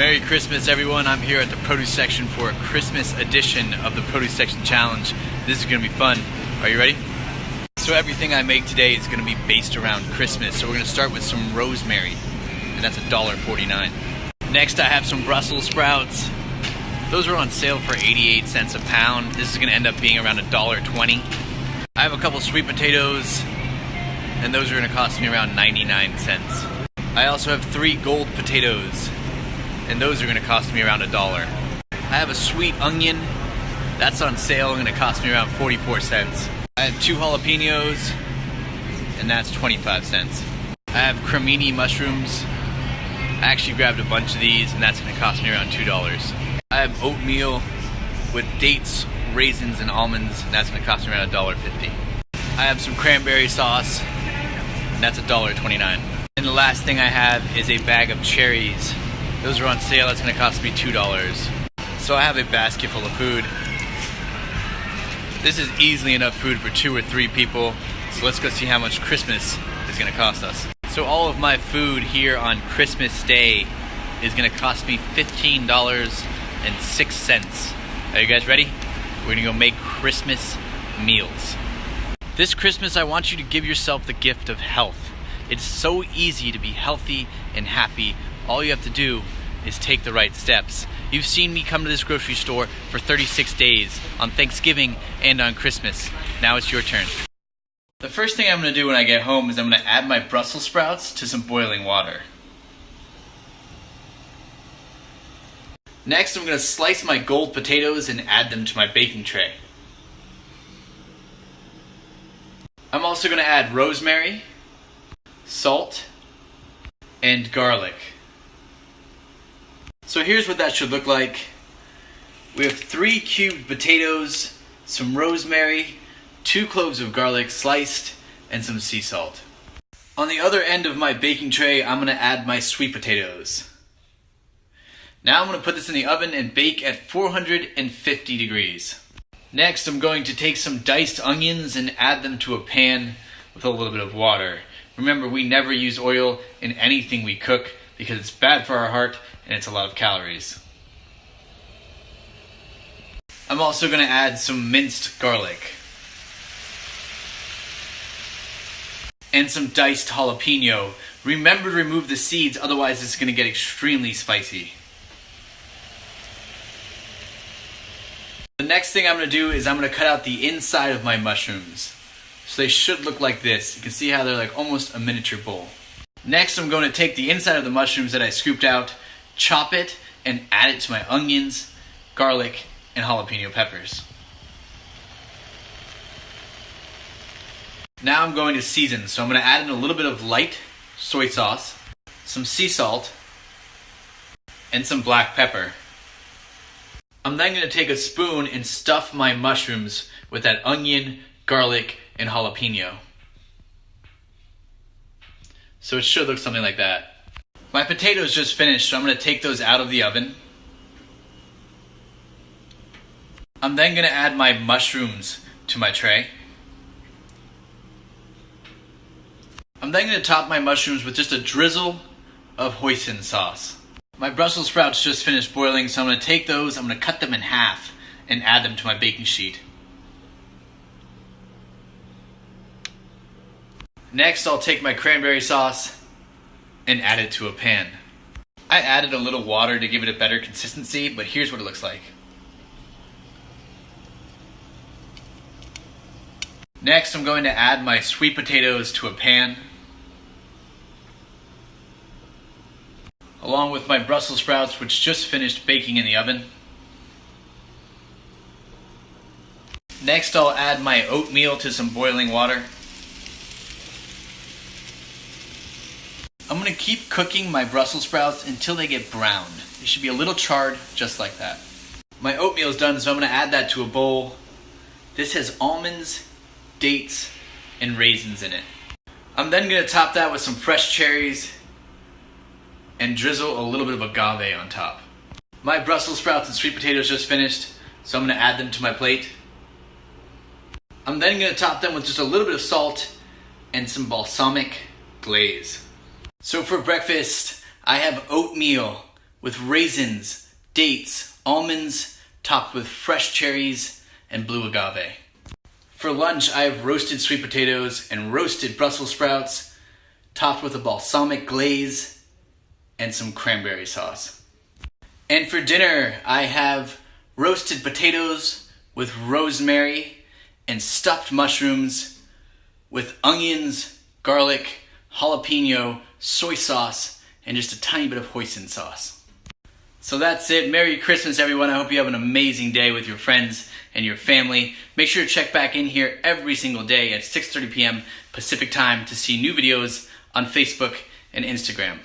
Merry Christmas, everyone. I'm here at the produce section for a Christmas edition of the Produce Section Challenge. This is going to be fun. Are you ready? So everything I make today is going to be based around Christmas. So we're going to start with some rosemary, and that's $1.49. Next I have some Brussels sprouts. Those are on sale for 88 cents a pound. This is going to end up being around $1.20. I have a couple sweet potatoes, and those are going to cost me around 99 cents. I also have 3 gold potatoes, and those are going to cost me around $1. I have a sweet onion. That's on sale and going to cost me around 44 cents. I have 2 jalapenos, and that's 25 cents. I have cremini mushrooms. I actually grabbed a bunch of these, and that's going to cost me around $2. I have oatmeal with dates, raisins, and almonds, and that's going to cost me around $1.50. I have some cranberry sauce, and that's $1.29. And the last thing I have is a bag of cherries. Those are on sale. That's going to cost me $2. So I have a basket full of food. This is easily enough food for 2 or 3 people. So let's go see how much Christmas is going to cost us. So all of my food here on Christmas Day is going to cost me $15.06. Are you guys ready? We're going to go make Christmas meals. This Christmas, I want you to give yourself the gift of health. It's so easy to be healthy and happy. All you have to do is take the right steps. You've seen me come to this grocery store for 36 days on Thanksgiving and on Christmas. Now it's your turn. The first thing I'm going to do when I get home is I'm going to add my Brussels sprouts to some boiling water. Next, I'm going to slice my gold potatoes and add them to my baking tray. I'm also going to add rosemary, salt, and garlic. So here's what that should look like. We have 3 cubed potatoes, some rosemary, 2 cloves of garlic sliced, and some sea salt. On the other end of my baking tray, I'm going to add my sweet potatoes. Now I'm going to put this in the oven and bake at 450 degrees. Next, I'm going to take some diced onions and add them to a pan with a little bit of water. Remember, we never use oil in anything we cook because it's bad for our heart and it's a lot of calories. I'm also going to add some minced garlic and some diced jalapeno. Remember to remove the seeds, otherwise it's going to get extremely spicy. The next thing I'm going to do is I'm going to cut out the inside of my mushrooms. So they should look like this. You can see how they're like almost a miniature bowl. Next, I'm going to take the inside of the mushrooms that I scooped out, chop it, and add it to my onions, garlic, and jalapeno peppers. Now I'm going to season. So I'm going to add in a little bit of light soy sauce, some sea salt, and some black pepper. I'm then going to take a spoon and stuff my mushrooms with that onion, garlic, and jalapeno. So it should look something like that. My potatoes just finished, so I'm going to take those out of the oven. I'm then going to add my mushrooms to my tray. I'm then going to top my mushrooms with just a drizzle of hoisin sauce. My Brussels sprouts just finished boiling, so I'm going to take those, I'm going to cut them in half and add them to my baking sheet. Next, I'll take my cranberry sauce and add it to a pan. I added a little water to give it a better consistency, but here's what it looks like. Next, I'm going to add my sweet potatoes to a pan, along with my Brussels sprouts, which just finished baking in the oven. Next, I'll add my oatmeal to some boiling water. I'm going to keep cooking my Brussels sprouts until they get brown. They should be a little charred, just like that. My oatmeal is done, so I'm going to add that to a bowl. This has almonds, dates, and raisins in it. I'm then going to top that with some fresh cherries and drizzle a little bit of agave on top. My Brussels sprouts and sweet potatoes just finished, so I'm going to add them to my plate. I'm then going to top them with just a little bit of salt and some balsamic glaze. So for breakfast, I have oatmeal with raisins, dates, almonds, topped with fresh cherries and blue agave. For lunch, I have roasted sweet potatoes and roasted Brussels sprouts, topped with a balsamic glaze and some cranberry sauce. And for dinner, I have roasted potatoes with rosemary and stuffed mushrooms with onions, garlic, jalapeno, soy sauce, and just a tiny bit of hoisin sauce. So that's it. Merry Christmas, everyone. I hope you have an amazing day with your friends and your family. Make sure to check back in here every single day at 6:30 p.m. Pacific time to see new videos on Facebook and Instagram.